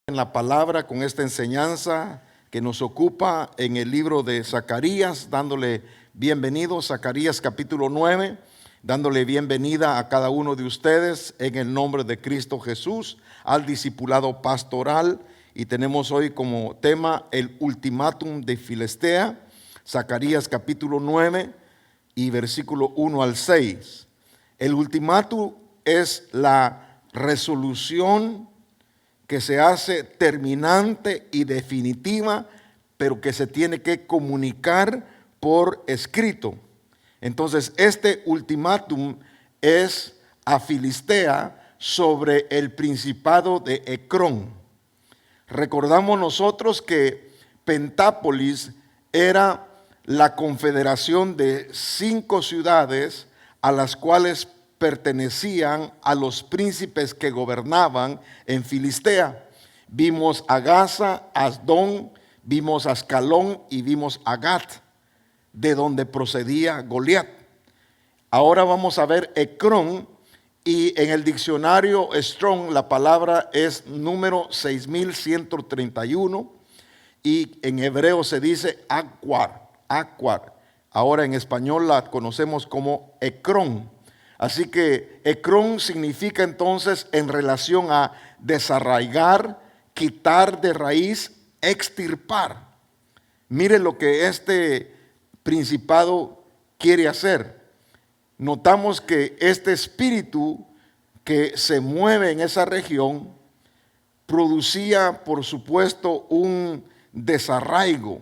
En la palabra con esta enseñanza que nos ocupa en el libro de Zacarías, dándole bienvenido, Zacarías capítulo 9, dándole bienvenida a cada uno de ustedes en el nombre de Cristo Jesús, al discipulado pastoral. Y tenemos hoy como tema el ultimátum de Filistea, Zacarías capítulo 9 y versículo 1 al 6. El ultimátum es la resolución que se hace terminante y definitiva, pero que se tiene que comunicar por escrito. Entonces, este ultimátum es a Filistea sobre el principado de Ecrón. Recordamos nosotros que Pentápolis era la confederación de 5 ciudades a las cuales pertenecían a los príncipes que gobernaban en Filistea. Vimos a Gaza, Asdón, vimos a Ascalón y vimos a Gat, de donde procedía Goliat. Ahora vamos a ver Ecrón, y en el diccionario Strong la palabra es número 6131 y en hebreo se dice Akwar. Ahora en español la conocemos como Ecrón. Así que Ecrón significa entonces en relación a desarraigar, quitar de raíz, extirpar. Mire lo que este principado quiere hacer. Notamos que este espíritu que se mueve en esa región producía, por supuesto, un desarraigo.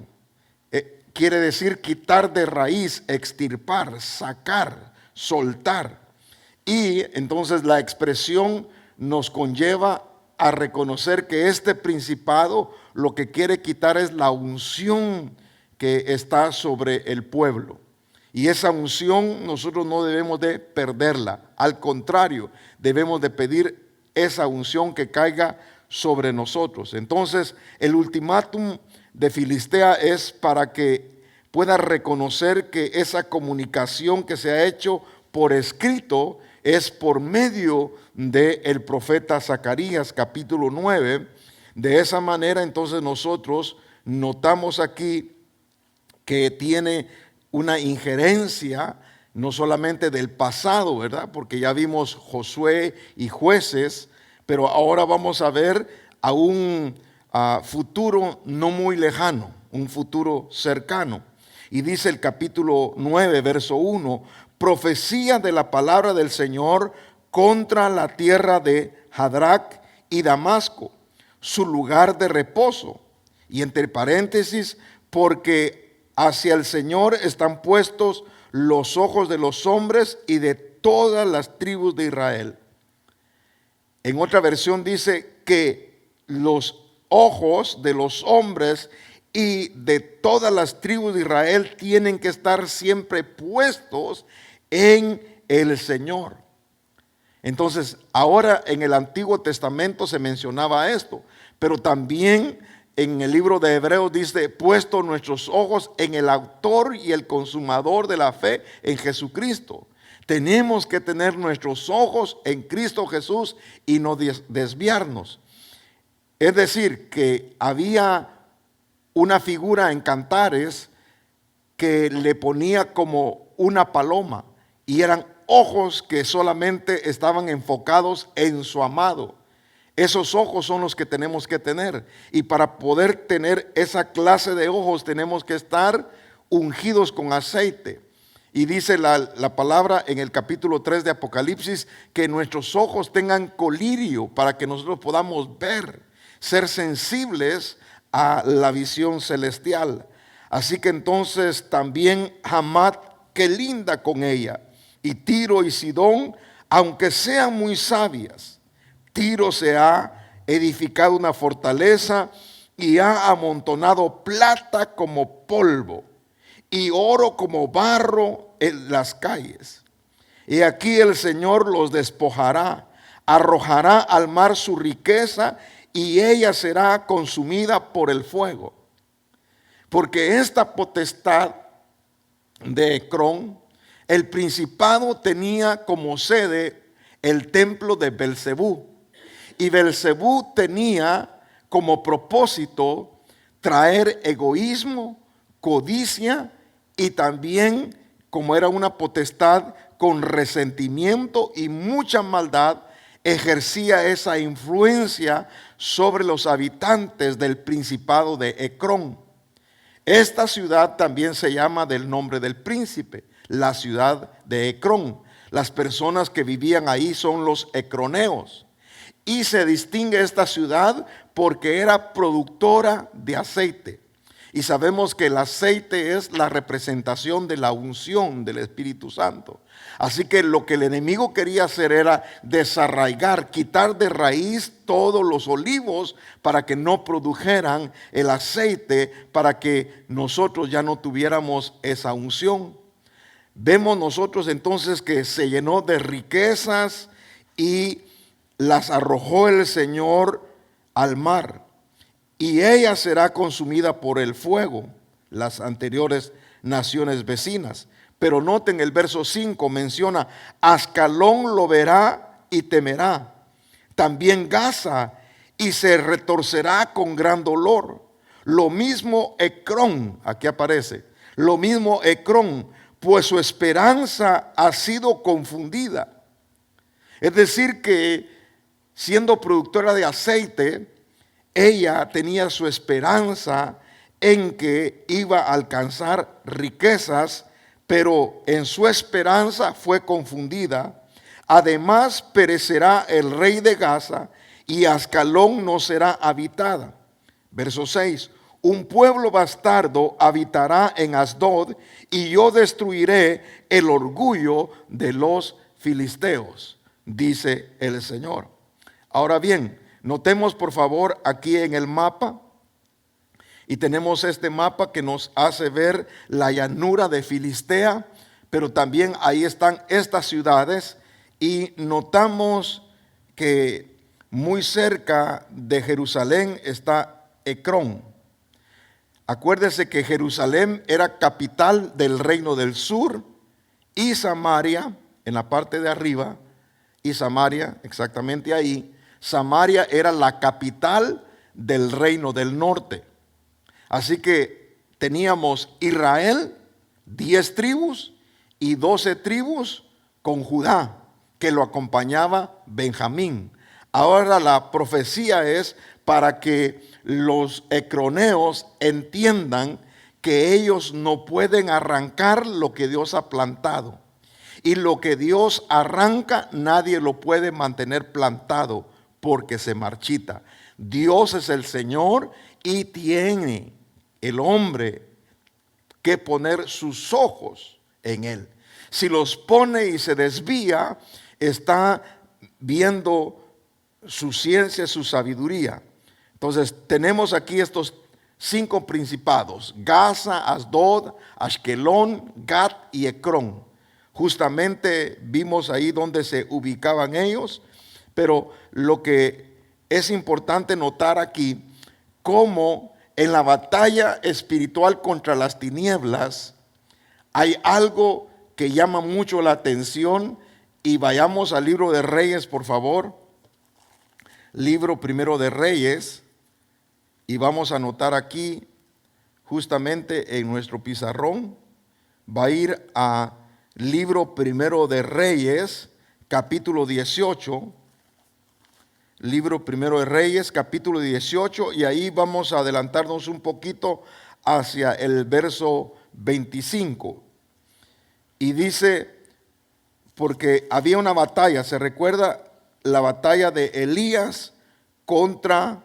Quiere decir quitar de raíz, extirpar, sacar, soltar. Y entonces la expresión nos conlleva a reconocer que este principado lo que quiere quitar es la unción que está sobre el pueblo. Y esa unción nosotros no debemos de perderla. Al contrario, debemos de pedir esa unción que caiga sobre nosotros. Entonces, el ultimátum de Filistea es para que pueda reconocer que esa comunicación que se ha hecho por escrito es por medio del profeta Zacarías capítulo 9. De esa manera entonces nosotros notamos aquí que tiene una injerencia no solamente del pasado, ¿verdad? Porque ya vimos Josué y Jueces, pero ahora vamos a ver a un futuro no muy lejano, un futuro cercano. Y dice el capítulo 9, verso 1, profecía de la palabra del Señor contra la tierra de Hadrac y Damasco, su lugar de reposo. Y entre paréntesis, porque hacia el Señor están puestos los ojos de los hombres y de todas las tribus de Israel. En otra versión dice que los ojos de los hombres y de todas las tribus de Israel tienen que estar siempre puestos en el Señor. Entonces, ahora en el Antiguo Testamento se mencionaba esto, pero también en el libro de Hebreos dice, puesto nuestros ojos en el autor y el consumador de la fe, en Jesucristo. Tenemos que tener nuestros ojos en Cristo Jesús y no desviarnos. Es decir, que había una figura en Cantares que le ponía como una paloma y eran ojos que solamente estaban enfocados en su amado. Esos ojos son los que tenemos que tener, y para poder tener esa clase de ojos tenemos que estar ungidos con aceite. Y dice la palabra en el capítulo 3 de Apocalipsis que nuestros ojos tengan colirio para que nosotros podamos ver, ser sensibles a la visión celestial. Así que entonces también Hamat, que linda con ella, y Tiro y Sidón, aunque sean muy sabias. Tiro se ha edificado una fortaleza y ha amontonado plata como polvo y oro como barro en las calles. Y aquí el Señor los despojará, arrojará al mar su riqueza y ella será consumida por el fuego. Porque esta potestad de Ecrón, el principado tenía como sede el templo de Belcebú. Y Belcebú tenía como propósito traer egoísmo, codicia y también, como era una potestad con resentimiento y mucha maldad, ejercía esa influencia sobre los habitantes del principado de Ecrón. Esta ciudad también se llama del nombre del príncipe, la ciudad de Ecrón. Las personas que vivían ahí son los ecroneos. Y se distingue esta ciudad porque era productora de aceite. Y sabemos que el aceite es la representación de la unción del Espíritu Santo. Así que lo que el enemigo quería hacer era desarraigar, quitar de raíz todos los olivos para que no produjeran el aceite, para que nosotros ya no tuviéramos esa unción. Vemos nosotros entonces que se llenó de riquezas y las arrojó el Señor al mar, y ella será consumida por el fuego, las anteriores naciones vecinas. Pero noten el verso 5, menciona: Ascalón lo verá y temerá, también Gaza, y se retorcerá con gran dolor. Lo mismo Ecrón, aquí aparece, lo mismo Ecrón, pues su esperanza ha sido confundida. Es decir que siendo productora de aceite, ella tenía su esperanza en que iba a alcanzar riquezas, pero en su esperanza fue confundida. Además perecerá el rey de Gaza y Ascalón no será habitada. Verso 6. Un pueblo bastardo habitará en Asdod y yo destruiré el orgullo de los filisteos, dice el Señor. Ahora bien, notemos por favor aquí en el mapa, y tenemos este mapa que nos hace ver la llanura de Filistea, pero también ahí están estas ciudades, y notamos que muy cerca de Jerusalén está Ecrón. Acuérdese que Jerusalén era capital del reino del sur, y Samaria en la parte de arriba, y Samaria exactamente ahí, Samaria era la capital del reino del norte. Así que teníamos Israel, 10 tribus y 12 tribus con Judá, que lo acompañaba Benjamín. Ahora la profecía es para que los ecroneos entiendan que ellos no pueden arrancar lo que Dios ha plantado. Y lo que Dios arranca, nadie lo puede mantener plantado porque se marchita. Dios es el Señor y tiene el hombre que poner sus ojos en Él. Si los pone y se desvía, está viendo su ciencia, su sabiduría. Entonces tenemos aquí estos 5 principados: Gaza, Asdod, Ashkelón, Gat y Ecrón. Justamente vimos ahí donde se ubicaban ellos, pero lo que es importante notar aquí, cómo en la batalla espiritual contra las tinieblas hay algo que llama mucho la atención. Y vayamos al libro de Reyes, por favor. Libro primero de Reyes, y vamos a anotar aquí justamente en nuestro pizarrón. Va a ir a libro primero de Reyes, capítulo 18. Libro primero de Reyes, capítulo 18, y ahí vamos a adelantarnos un poquito hacia el verso 25. Y dice: porque había una batalla, ¿se recuerda la batalla de Elías contra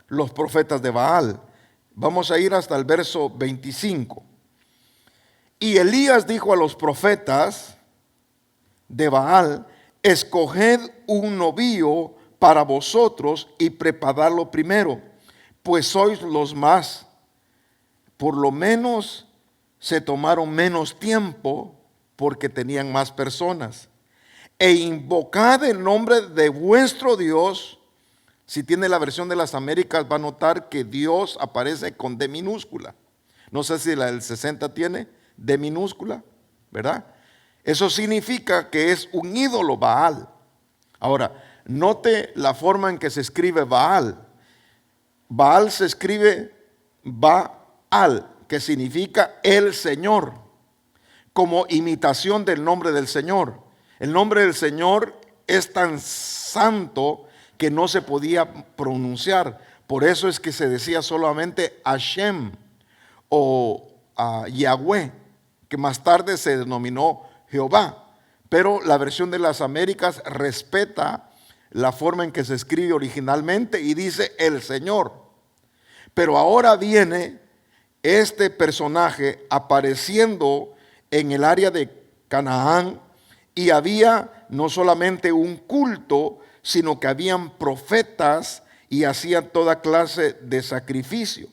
los profetas de Baal? Vamos a ir hasta el verso 25. Y Elías dijo a los profetas de Baal: escoged un novillo para vosotros y preparadlo primero, pues sois los más. Por lo menos se tomaron menos tiempo porque tenían más personas. E invocad el nombre de vuestro Dios. Si tiene la versión de las Américas, va a notar que Dios aparece con D minúscula. No sé si la del 60 tiene D minúscula, ¿verdad? Eso significa que es un ídolo Baal. Ahora, note la forma en que se escribe Baal. Baal se escribe Baal, que significa el Señor, como imitación del nombre del Señor. El nombre del Señor es tan santo que no se podía pronunciar. Por eso es que se decía solamente Hashem o Yahweh, que más tarde se denominó Jehová. Pero la versión de las Américas respeta la forma en que se escribe originalmente y dice el Señor. Pero ahora viene este personaje apareciendo en el área de Canaán, y había no solamente un culto, sino que habían profetas y hacían toda clase de sacrificio.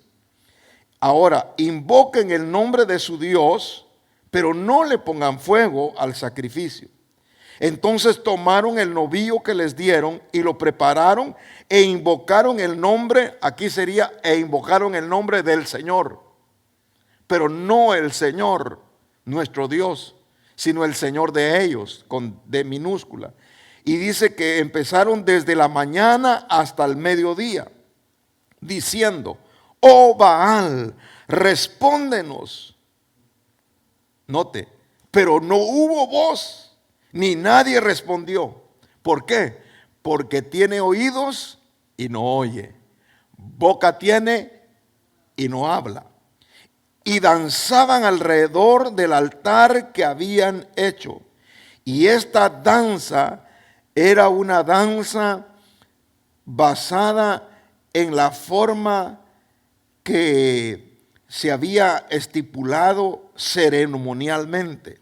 Ahora, invoquen el nombre de su Dios, pero no le pongan fuego al sacrificio. Entonces tomaron el novillo que les dieron y lo prepararon e invocaron el nombre, aquí sería, e invocaron el nombre del Señor, pero no el Señor, nuestro Dios, sino el Señor de ellos, con D minúscula. Y dice que empezaron desde la mañana hasta el mediodía, diciendo: oh Baal, respóndenos. Note, pero no hubo voz, ni nadie respondió. ¿Por qué? Porque tiene oídos y no oye, boca tiene y no habla. Y danzaban alrededor del altar que habían hecho. Y esta danza era una danza basada en la forma que se había estipulado ceremonialmente.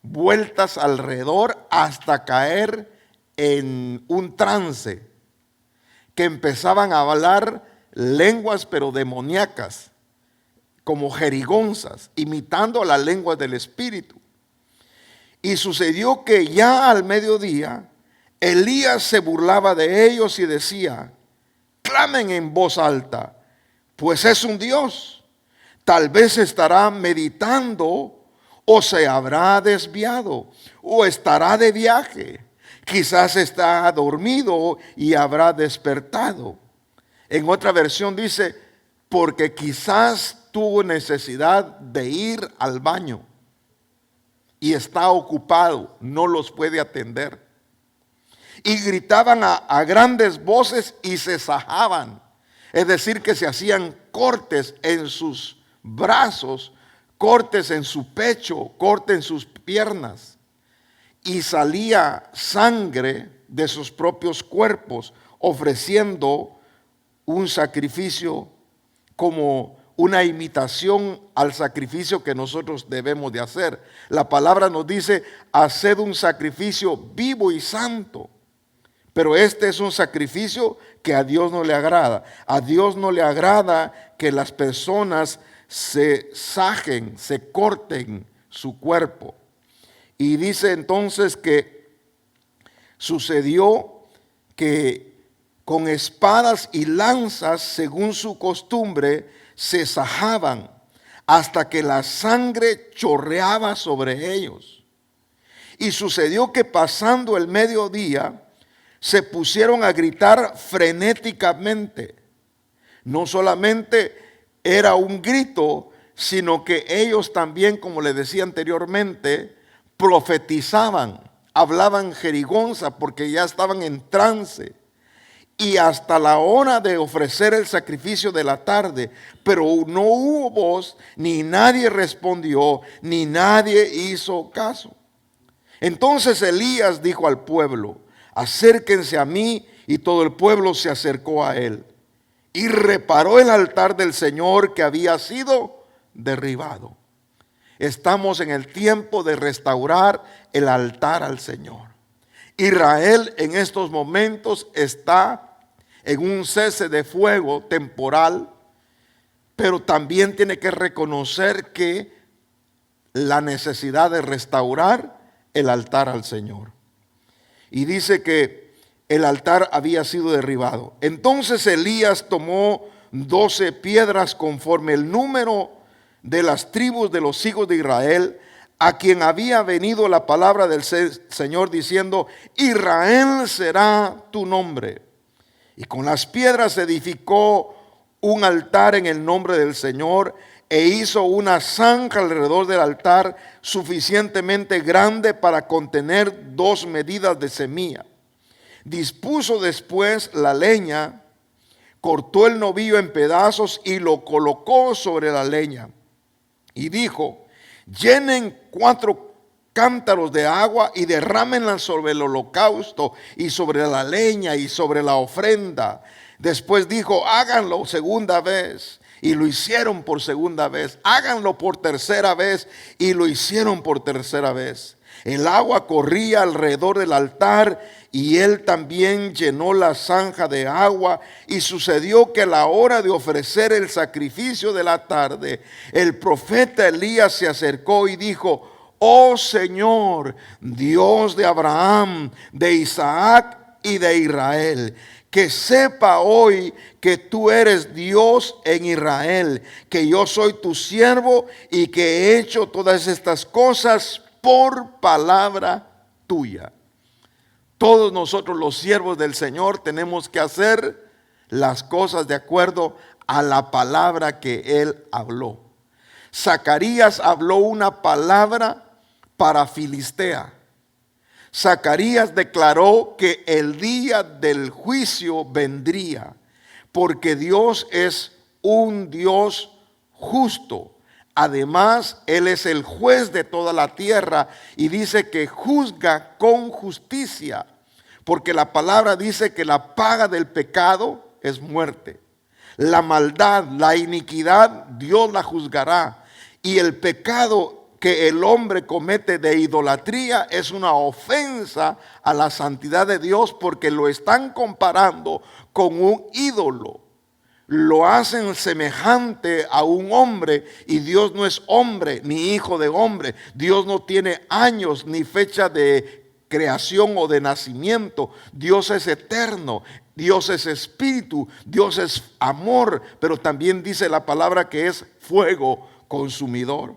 Vueltas alrededor hasta caer en un trance, que empezaban a hablar lenguas pero demoníacas, como jerigonzas, imitando las lenguas del espíritu. Y sucedió que ya al mediodía Elías se burlaba de ellos y decía: clamen en voz alta, pues es un Dios. Tal vez estará meditando, o se habrá desviado, o estará de viaje. Quizás está dormido y habrá despertado. En otra versión dice: porque quizás tuvo necesidad de ir al baño y está ocupado, no los puede atender. Y gritaban a grandes voces y se sajaban, es decir, que se hacían cortes en sus brazos, cortes en su pecho, cortes en sus piernas, y salía sangre de sus propios cuerpos, ofreciendo un sacrificio como una imitación al sacrificio que nosotros debemos de hacer. La palabra nos dice: haced un sacrificio vivo y santo. Pero este es un sacrificio que a Dios no le agrada. A Dios no le agrada que las personas se sajen, se corten su cuerpo. Y dice entonces que sucedió que con espadas y lanzas, según su costumbre, se sajaban hasta que la sangre chorreaba sobre ellos. Y sucedió que pasando el mediodía, se pusieron a gritar frenéticamente. No solamente era un grito, sino que ellos también, como les decía anteriormente, profetizaban, hablaban jerigonza, porque ya estaban en trance. Y hasta la hora de ofrecer el sacrificio de la tarde, pero no hubo voz, ni nadie respondió, ni nadie hizo caso. Entonces Elías dijo al pueblo: acérquense a mí. Y todo el pueblo se acercó a él. Y reparó el altar del Señor que había sido derribado. Estamos en el tiempo de restaurar el altar al Señor. Israel en estos momentos está en un cese de fuego temporal, pero también tiene que reconocer que la necesidad de restaurar el altar al Señor. Y dice que el altar había sido derribado. Entonces Elías tomó 12 piedras conforme el número de las tribus de los hijos de Israel, a quien había venido la palabra del Señor diciendo: Israel será tu nombre. Y con las piedras edificó un altar en el nombre del Señor e hizo una zanja alrededor del altar suficientemente grande para contener 2 medidas de semilla. Dispuso después la leña, cortó el novillo en pedazos y lo colocó sobre la leña. Y dijo: llenen 4 cántaros de agua y derrámenla sobre el holocausto y sobre la leña y sobre la ofrenda. Después dijo: háganlo segunda vez. Y lo hicieron por segunda vez. Háganlo por tercera vez. Y lo hicieron por tercera vez. El agua corría alrededor del altar y él también llenó la zanja de agua. Y sucedió que a la hora de ofrecer el sacrificio de la tarde, el profeta Elías se acercó y dijo: oh Señor, Dios de Abraham, de Isaac y de Israel, que sepa hoy que tú eres Dios en Israel, que yo soy tu siervo y que he hecho todas estas cosas por palabra tuya. Todos nosotros los siervos del Señor tenemos que hacer las cosas de acuerdo a la palabra que Él habló. Zacarías habló una palabra para Filistea. Zacarías declaró que el día del juicio vendría, porque Dios es un Dios justo. Además, Él es el juez de toda la tierra y dice que juzga con justicia, porque la palabra dice que la paga del pecado es muerte. La maldad, la iniquidad, Dios la juzgará, y el pecado que el hombre comete de idolatría es una ofensa a la santidad de Dios, porque lo están comparando con un ídolo. Lo hacen semejante a un hombre, y Dios no es hombre ni hijo de hombre. Dios no tiene años ni fecha de creación o de nacimiento. Dios es eterno, Dios es espíritu, Dios es amor, pero también dice la palabra que es fuego consumidor.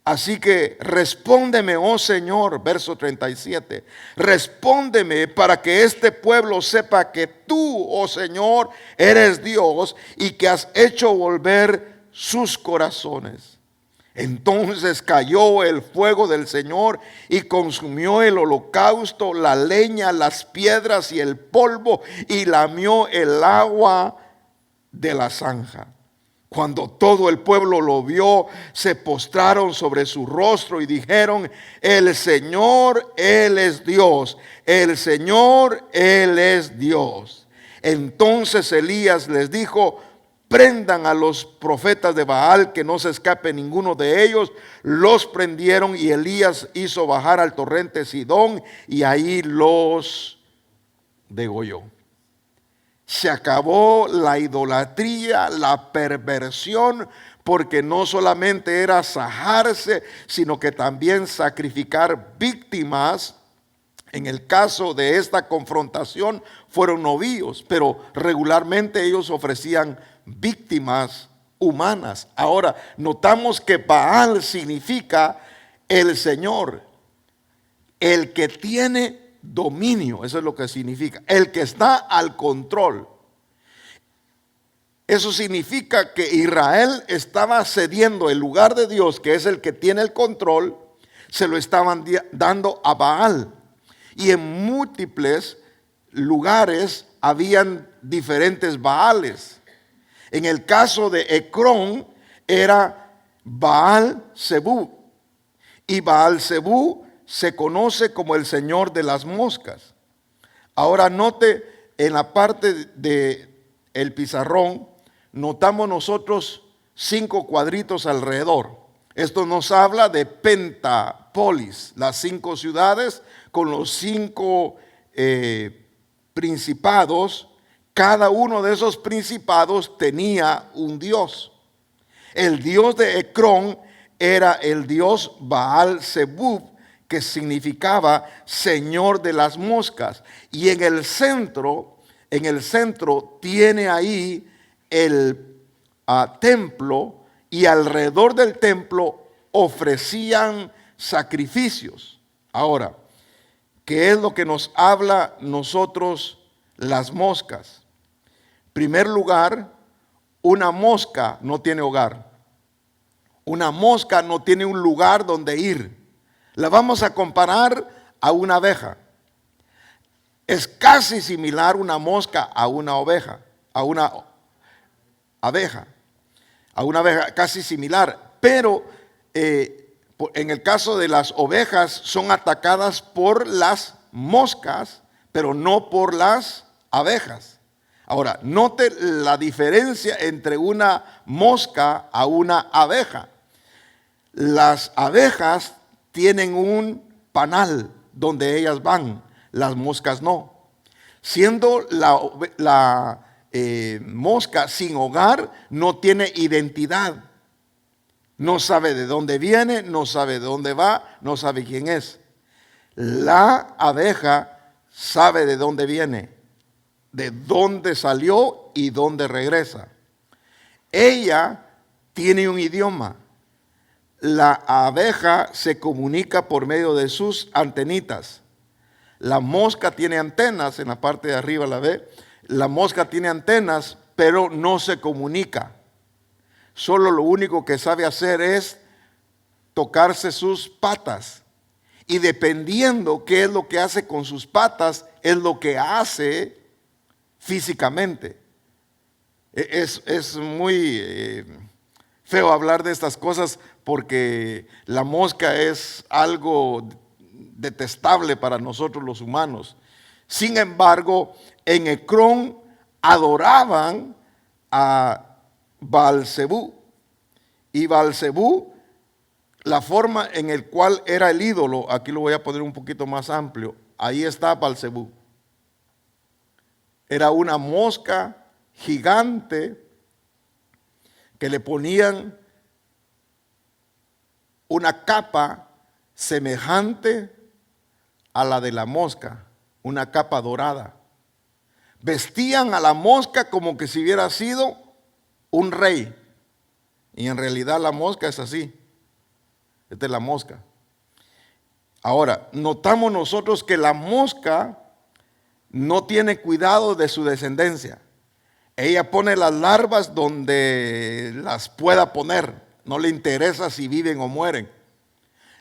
Así que respóndeme, oh Señor, verso 37, respóndeme para que este pueblo sepa que tú, oh Señor, eres Dios y que has hecho volver sus corazones. Entonces cayó el fuego del Señor y consumió el holocausto, la leña, las piedras y el polvo, y lamió el agua de la zanja. Cuando todo el pueblo lo vio, se postraron sobre su rostro y dijeron: el Señor, Él es Dios. El Señor, Él es Dios. Entonces Elías les dijo: prendan a los profetas de Baal, que no se escape ninguno de ellos. Los prendieron y Elías hizo bajar al torrente Sidón y ahí los degolló. Se acabó la idolatría, la perversión, porque no solamente era sajarse, sino que también sacrificar víctimas. En el caso de esta confrontación fueron novillos, pero regularmente ellos ofrecían víctimas humanas. Ahora, notamos que Baal significa el Señor, el que tiene dominio. Eso es lo que significa, el que está al control. Eso significa que Israel estaba cediendo el lugar de Dios, que es el que tiene el control, se lo estaban dando a Baal. Y en múltiples lugares habían diferentes Baales. En el caso de Ecrón era Baal Zebú, y Baal Zebú se conoce como el Señor de las moscas. Ahora note en la parte del pizarrón, notamos nosotros 5 cuadritos alrededor. Esto nos habla de Pentapolis, las 5 ciudades con los 5 principados. Cada uno de esos principados tenía un dios. El dios de Ecrón era el dios Baal Zebub, que significaba Señor de las moscas. Y en el centro tiene ahí el templo, y alrededor del templo ofrecían sacrificios. Ahora, ¿qué es lo que nos habla nosotros las moscas? En primer lugar, una mosca no tiene hogar. Una mosca no tiene un lugar donde ir. La vamos a comparar a una abeja. Es casi similar una mosca a una oveja, a una abeja, casi similar. Pero en el caso de las ovejas son atacadas por las moscas, pero no por las abejas. Ahora, note la diferencia entre una mosca a una abeja. Las abejas tienen un panal donde ellas van, las moscas no. Siendo la mosca sin hogar, no tiene identidad. No sabe de dónde viene, no sabe de dónde va, no sabe quién es. La abeja sabe de dónde viene, de dónde salió y dónde regresa. Ella tiene un idioma. La abeja se comunica por medio de sus antenitas. La mosca tiene antenas, en la parte de arriba la ve. La mosca tiene antenas, pero no se comunica. Solo lo único que sabe hacer es tocarse sus patas. Y dependiendo qué es lo que hace con sus patas, es lo que hace físicamente. Es muy feo hablar de estas cosas porque la mosca es algo detestable para nosotros los humanos. Sin embargo, en Ecrón adoraban a Baal-zebú. Y Baal-zebú, la forma en el cual era el ídolo, aquí lo voy a poner un poquito más amplio, ahí está Baal-zebú. Era una mosca gigante que le ponían una capa semejante a la de la mosca, una capa dorada. Vestían a la mosca como que si hubiera sido un rey. Y en realidad la mosca es así. Esta es la mosca. Ahora, notamos nosotros que la mosca no tiene cuidado de su descendencia. Ella pone las larvas donde las pueda poner. No le interesa si viven o mueren.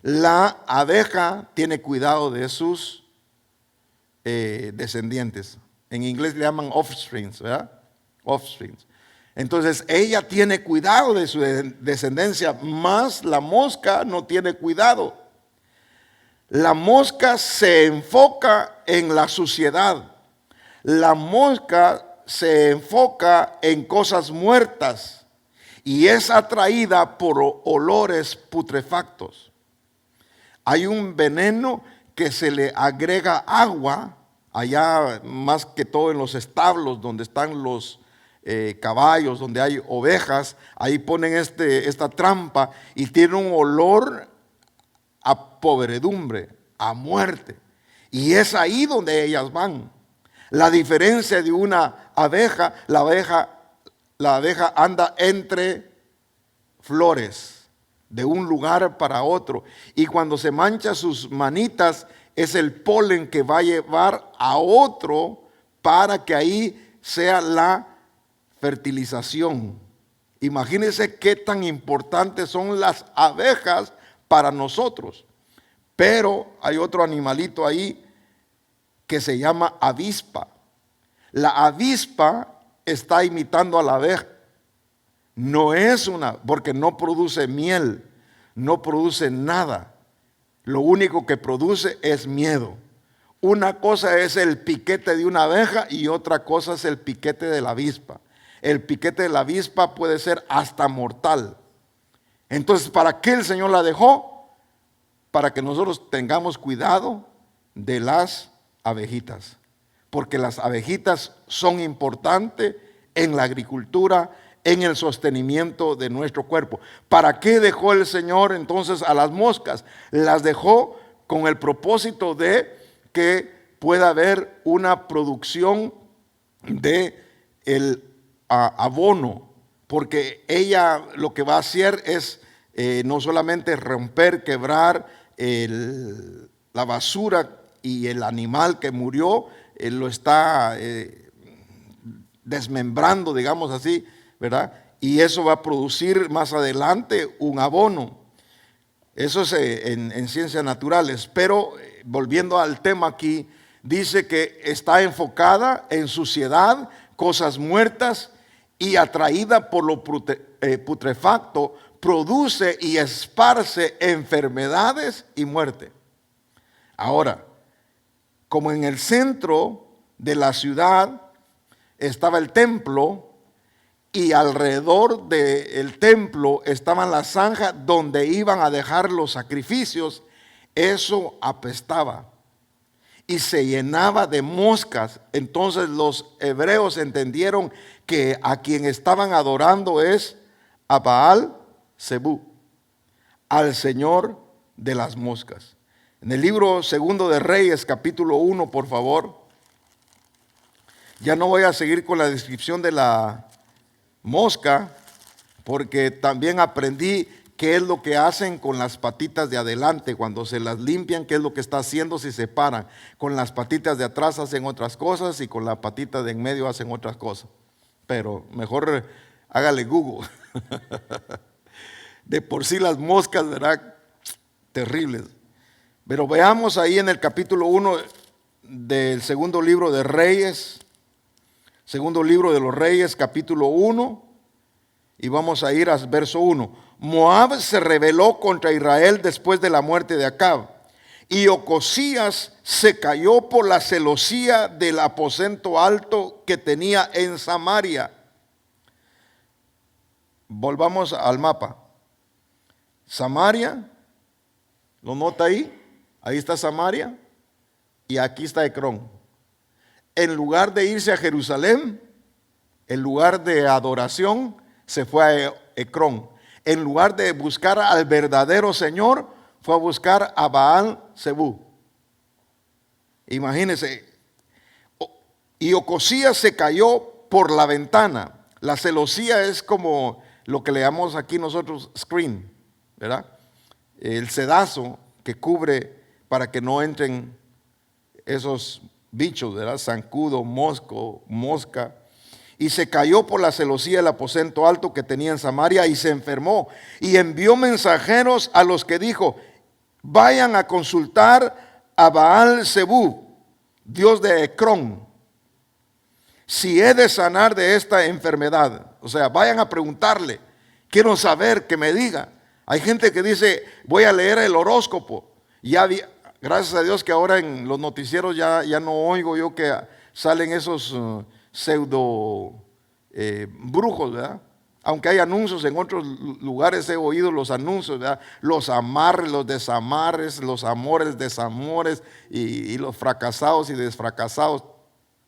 La abeja tiene cuidado de sus descendientes. En inglés le llaman offsprings, ¿verdad? Offsprings. Entonces ella tiene cuidado de su descendencia, más la mosca no tiene cuidado. La mosca se enfoca en la suciedad. La mosca se enfoca en cosas muertas y es atraída por olores putrefactos. Hay un veneno que se le agrega agua, allá más que todo en los establos donde están los caballos, donde hay ovejas, ahí ponen esta trampa y tiene un olor a podredumbre, a muerte. Y es ahí donde ellas van. La diferencia de una abeja, la abeja anda entre flores, de un lugar para otro. Y cuando se mancha sus manitas, es el polen que va a llevar a otro para que ahí sea la fertilización. Imagínense qué tan importantes son las abejas para nosotros. Pero hay otro animalito ahí que se llama avispa. La avispa está imitando a la abeja. No es porque no produce miel, no produce nada. Lo único que produce es miedo. Una cosa es el piquete de una abeja y otra cosa es el piquete de la avispa. El piquete de la avispa puede ser hasta mortal. Entonces, ¿para qué el Señor la dejó? Para que nosotros tengamos cuidado de las abejitas. Porque las abejitas son importantes en la agricultura, en el sostenimiento de nuestro cuerpo. ¿Para qué dejó el Señor entonces a las moscas? Las dejó con el propósito de que pueda haber una producción de el abono, porque ella lo que va a hacer es no solamente romper, quebrar la basura y el animal que murió, lo está desmembrando, digamos así, ¿verdad? Y eso va a producir más adelante un abono. Eso es en ciencias naturales. Pero volviendo al tema aquí, dice que está enfocada en suciedad, cosas muertas, y atraída por lo putrefacto, produce y esparce enfermedades y muerte. Ahora, como en el centro de la ciudad estaba el templo, y alrededor del templo estaban las zanjas donde iban a dejar los sacrificios, eso apestaba y se llenaba de moscas. Entonces los hebreos entendieron que a quien estaban adorando es a Baal Zebú, al Señor de las moscas. En el libro segundo de Reyes, capítulo 1, por favor. Ya no voy a seguir con la descripción de la mosca, porque también aprendí qué es lo que hacen con las patitas de adelante cuando se las limpian, qué es lo que está haciendo si se paran. Con las patitas de atrás hacen otras cosas y con la patita de en medio hacen otras cosas. Pero mejor hágale Google. De por sí las moscas, ¿verdad? Terribles. Pero veamos ahí en el capítulo 1 del segundo libro de Reyes. Segundo libro de los Reyes, capítulo 1, y vamos a ir al verso 1. Moab se rebeló contra Israel después de la muerte de Acab, y Ocosías se cayó por la celosía del aposento alto que tenía en Samaria. Volvamos al mapa. Samaria, ¿lo nota ahí? Ahí está Samaria, y aquí está Ecrón. En lugar de irse a Jerusalén, en lugar de adoración, se fue a Ecrón. En lugar de buscar al verdadero Señor, fue a buscar a Baal Zebú. Imagínense. Y Ocosías se cayó por la ventana. La celosía es como lo que le llamamos aquí nosotros screen, ¿verdad? El sedazo que cubre para que no entren esos bichos, ¿verdad? Zancudo, mosca. Y se cayó por la celosía del aposento alto que tenía en Samaria y se enfermó. Y envió mensajeros a los que dijo: vayan a consultar a Baal Zebú, dios de Ecrón, si he de sanar de esta enfermedad. O sea, vayan a preguntarle. Quiero saber, que me diga. Hay gente que dice: voy a leer el horóscopo. Ya había, gracias a Dios que ahora en los noticieros ya no oigo yo que salen esos pseudo brujos, ¿verdad? Aunque hay anuncios en otros lugares, he oído los anuncios, ¿verdad? Los amarres, los desamarres, los amores, desamores, y los fracasados y desfracasados,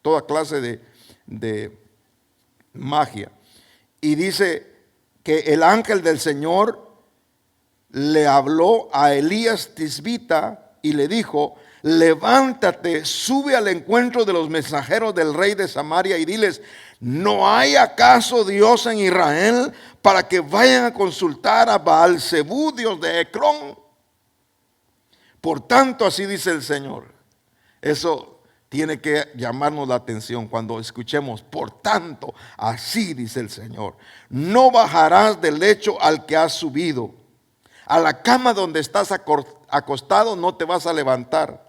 toda clase de magia. Y dice que el ángel del Señor le habló a Elías Tisbita y le dijo: levántate, sube al encuentro de los mensajeros del rey de Samaria y diles: ¿no hay acaso Dios en Israel para que vayan a consultar a Baal Zebú, dios de Ecrón? Por tanto, así dice el Señor. Eso tiene que llamarnos la atención cuando escuchemos: por tanto, así dice el Señor. No bajarás del lecho al que has subido. A la cama donde estás acostado no te vas a levantar,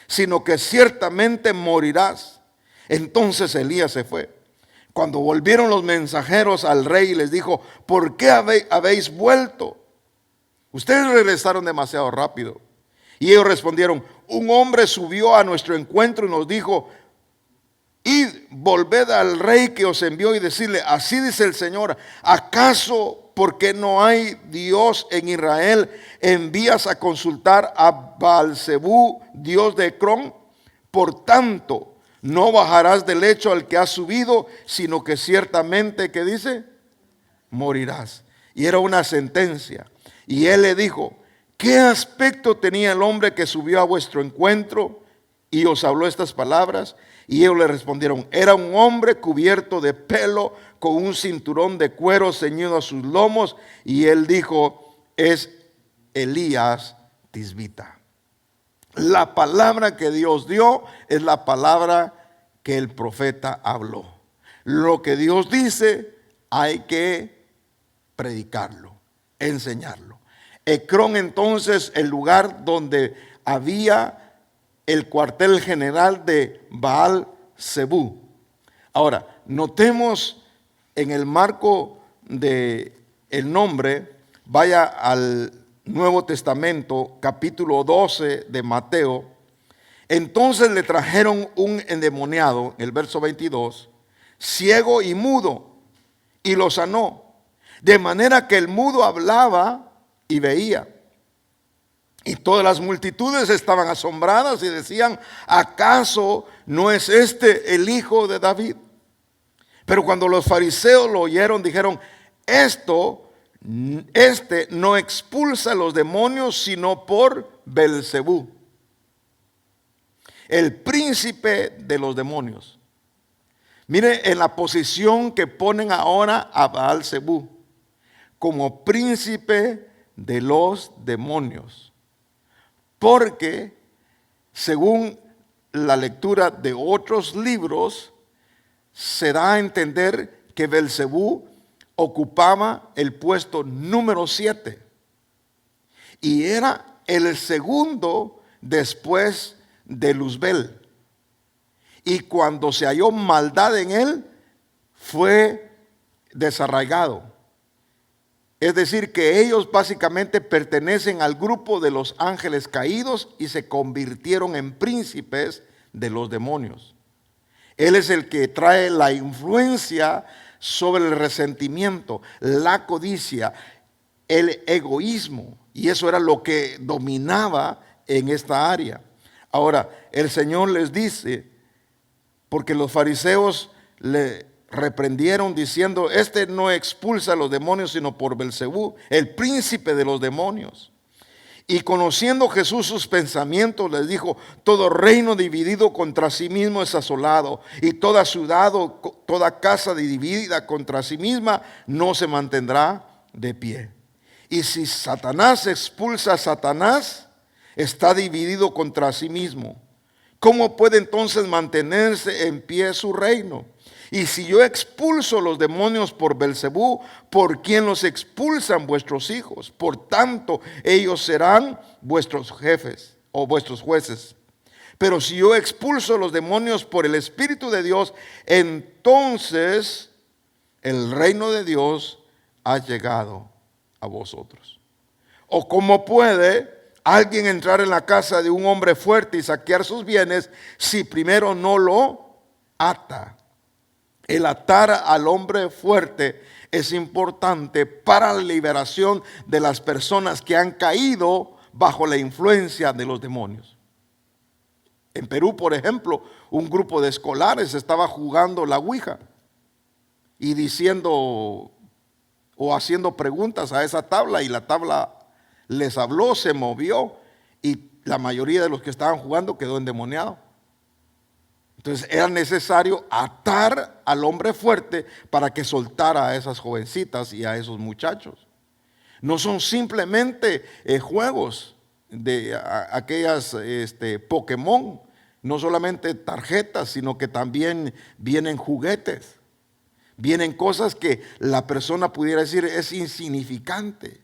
sino que ciertamente morirás. Entonces Elías se fue. Cuando volvieron los mensajeros al rey, les dijo: ¿por qué habéis vuelto? Ustedes regresaron demasiado rápido. Y ellos respondieron: un hombre subió a nuestro encuentro y nos dijo: id, volved al rey que os envió y decirle: así dice el Señor, ¿acaso porque no hay Dios en Israel envías a consultar a Baal Zebú, dios de Ecrón? Por tanto, no bajarás del lecho al que has subido, sino que ciertamente, ¿qué dice? Morirás. Y era una sentencia. Y él le dijo: ¿qué aspecto tenía el hombre que subió a vuestro encuentro y os habló estas palabras? Y ellos le respondieron: era un hombre cubierto de pelo, con un cinturón de cuero ceñido a sus lomos. Y él dijo: es Elías Tisbita. La palabra que Dios dio es la palabra que el profeta habló. Lo que Dios dice, hay que predicarlo, enseñarlo. Ecrón, entonces, el lugar donde había el cuartel general de Baal Zebú. Ahora, notemos en el marco de el nombre, vaya al Nuevo Testamento, capítulo 12 de Mateo. Entonces le trajeron un endemoniado, el verso 22, ciego y mudo, y lo sanó, de manera que el mudo hablaba y veía. Y todas las multitudes estaban asombradas y decían: ¿acaso no es este el hijo de David? Pero cuando los fariseos lo oyeron, dijeron: este no expulsa a los demonios sino por Belcebú, el príncipe de los demonios. Mire en la posición que ponen ahora a Baal-Zebú, como príncipe de los demonios. Porque según la lectura de otros libros, se da a entender que Belcebú ocupaba el puesto número 7 y era el segundo después de Luzbel. Y cuando se halló maldad en él, fue desarraigado. Es decir, que ellos básicamente pertenecen al grupo de los ángeles caídos y se convirtieron en príncipes de los demonios. Él es el que trae la influencia sobre el resentimiento, la codicia, el egoísmo. Y eso era lo que dominaba en esta área. Ahora, el Señor les dice, porque los fariseos le reprendieron diciendo: este no expulsa a los demonios sino por Belcebú, el príncipe de los demonios. Y conociendo Jesús sus pensamientos, les dijo: todo reino dividido contra sí mismo es asolado, y toda ciudad o toda casa dividida contra sí misma no se mantendrá de pie. Y si Satanás expulsa a Satanás, está dividido contra sí mismo. ¿Cómo puede entonces mantenerse en pie su reino? Y si yo expulso los demonios por Belcebú, ¿por quién los expulsan vuestros hijos? Por tanto, ellos serán vuestros jefes o vuestros jueces. Pero si yo expulso los demonios por el Espíritu de Dios, entonces el reino de Dios ha llegado a vosotros. ¿O cómo puede alguien entrar en la casa de un hombre fuerte y saquear sus bienes si primero no lo ata? El atar al hombre fuerte es importante para la liberación de las personas que han caído bajo la influencia de los demonios. En Perú, por ejemplo, un grupo de escolares estaba jugando la ouija y diciendo o haciendo preguntas a esa tabla, y la tabla les habló, se movió, y la mayoría de los que estaban jugando quedó endemoniado. Entonces era necesario atar al hombre fuerte para que soltara a esas jovencitas y a esos muchachos. No son simplemente juegos de aquellas Pokémon, no solamente tarjetas, sino que también vienen juguetes, vienen cosas que la persona pudiera decir es insignificante.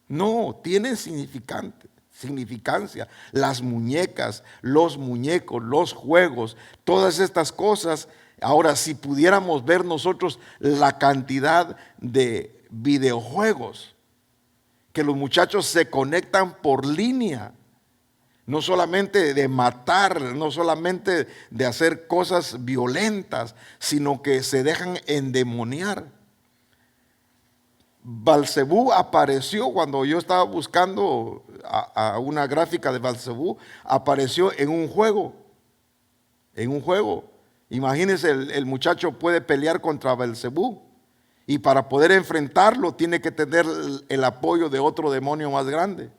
No, tienen significancia. Las muñecas, los muñecos, los juegos, todas estas cosas. Ahora, si pudiéramos ver nosotros la cantidad de videojuegos que los muchachos se conectan por línea, no solamente de matar, no solamente de hacer cosas violentas, sino que se dejan endemoniar. Belcebú apareció cuando yo estaba buscando a una gráfica de Belcebú, apareció en un juego. En un juego. Imagínense, el muchacho puede pelear contra Belcebú, y para poder enfrentarlo tiene que tener el apoyo de otro demonio más grande.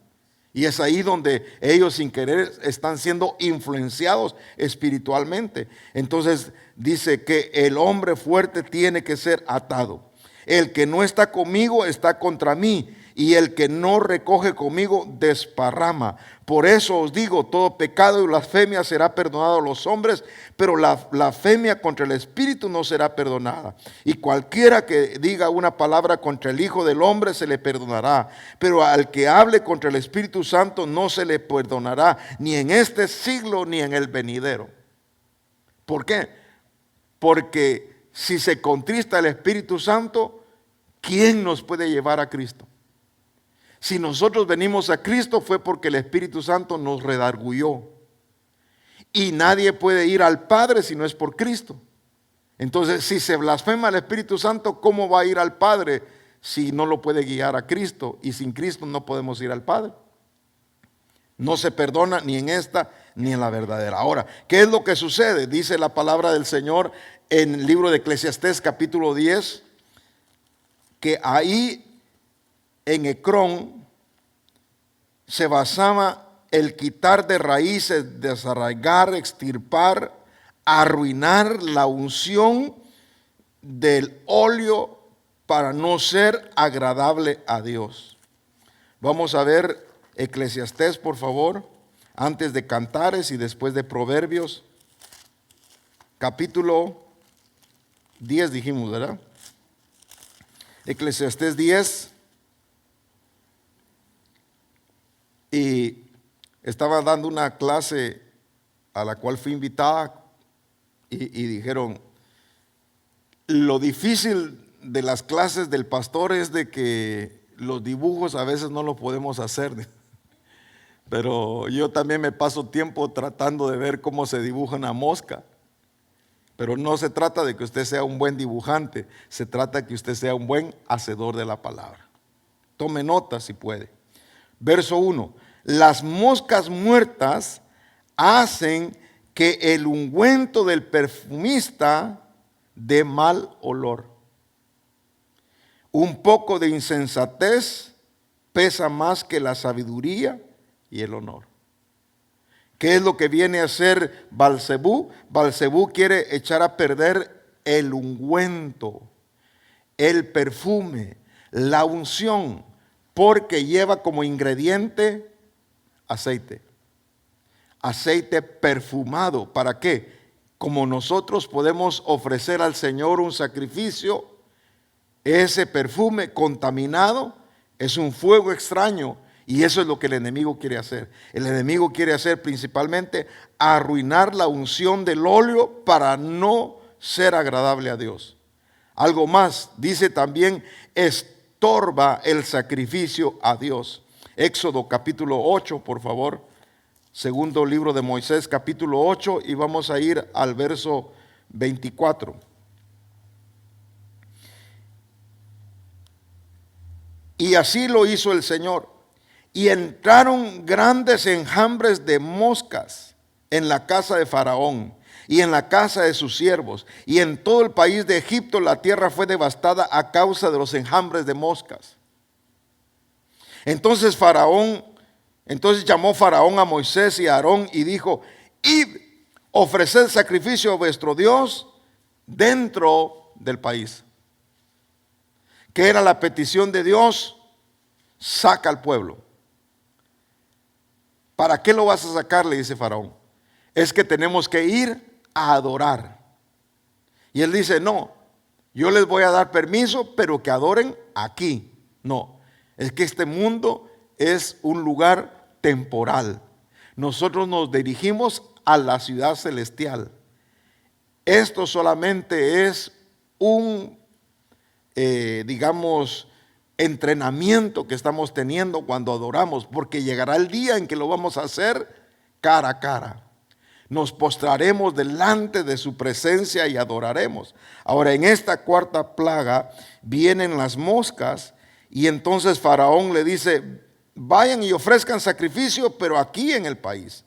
Y es ahí donde ellos sin querer están siendo influenciados espiritualmente. Entonces dice que el hombre fuerte tiene que ser atado. El que no está conmigo está contra mí, y el que no recoge conmigo desparrama. Por eso os digo, todo pecado y blasfemia será perdonado a los hombres, pero la blasfemia contra el Espíritu no será perdonada. Y cualquiera que diga una palabra contra el Hijo del Hombre se le perdonará, pero al que hable contra el Espíritu Santo no se le perdonará, ni en este siglo ni en el venidero. ¿Por qué? Porque si se contrista el Espíritu Santo, ¿quién nos puede llevar a Cristo? Si nosotros venimos a Cristo fue porque el Espíritu Santo nos redarguyó. Y nadie puede ir al Padre si no es por Cristo. Entonces, si se blasfema el Espíritu Santo, ¿cómo va a ir al Padre si no lo puede guiar a Cristo? Y sin Cristo no podemos ir al Padre. No se perdona ni en esta ni en la verdadera. Ahora, ¿qué es lo que sucede? Dice la palabra del Señor en el libro de Eclesiastés capítulo 10, que ahí en Ecrón se basaba el quitar de raíces, desarraigar, extirpar, arruinar la unción del óleo para no ser agradable a Dios. Vamos a ver Eclesiastés, por favor, antes de Cantares y después de Proverbios, capítulo 10 dijimos, ¿verdad? Eclesiastés 10. Y estaba dando una clase a la cual fui invitada y dijeron, lo difícil de las clases del pastor es de que los dibujos a veces no los podemos hacer. Pero yo también me paso tiempo tratando de ver cómo se dibuja una mosca. Pero no se trata de que usted sea un buen dibujante, se trata de que usted sea un buen hacedor de la palabra. Tome nota si puede. Verso 1. Las moscas muertas hacen que el ungüento del perfumista dé mal olor. Un poco de insensatez pesa más que la sabiduría y el honor. ¿Qué es lo que viene a hacer Balsebú? Balsebú quiere echar a perder el ungüento, el perfume, la unción, porque lleva como ingrediente aceite. Aceite perfumado. ¿Para qué? Como nosotros podemos ofrecer al Señor un sacrificio, ese perfume contaminado es un fuego extraño. Y eso es lo que el enemigo quiere hacer. El enemigo quiere hacer principalmente arruinar la unción del óleo para no ser agradable a Dios. Algo más, dice también, estorba el sacrificio a Dios. Éxodo capítulo 8, por favor. Segundo libro de Moisés, capítulo 8, y vamos a ir al verso 24. Y así lo hizo el Señor. Y entraron grandes enjambres de moscas en la casa de Faraón y en la casa de sus siervos. Y en todo el país de Egipto la tierra fue devastada a causa de los enjambres de moscas. Entonces llamó Faraón a Moisés y a Aarón y dijo: id, ofreced sacrificio a vuestro Dios dentro del país. ¿Qué era la petición de Dios? Saca al pueblo. ¿Para qué lo vas a sacar?, le dice Faraón. Es que tenemos que ir a adorar. Y él dice: no, yo les voy a dar permiso, pero que adoren aquí. No, es que este mundo es un lugar temporal. Nosotros nos dirigimos a la ciudad celestial. Esto solamente es un, entrenamiento que estamos teniendo cuando adoramos, porque llegará el día en que lo vamos a hacer cara a cara. Nos postraremos delante de su presencia y adoraremos. Ahora, en esta cuarta plaga vienen las moscas, y entonces Faraón le dice: vayan y ofrezcan sacrificio, pero aquí en el país.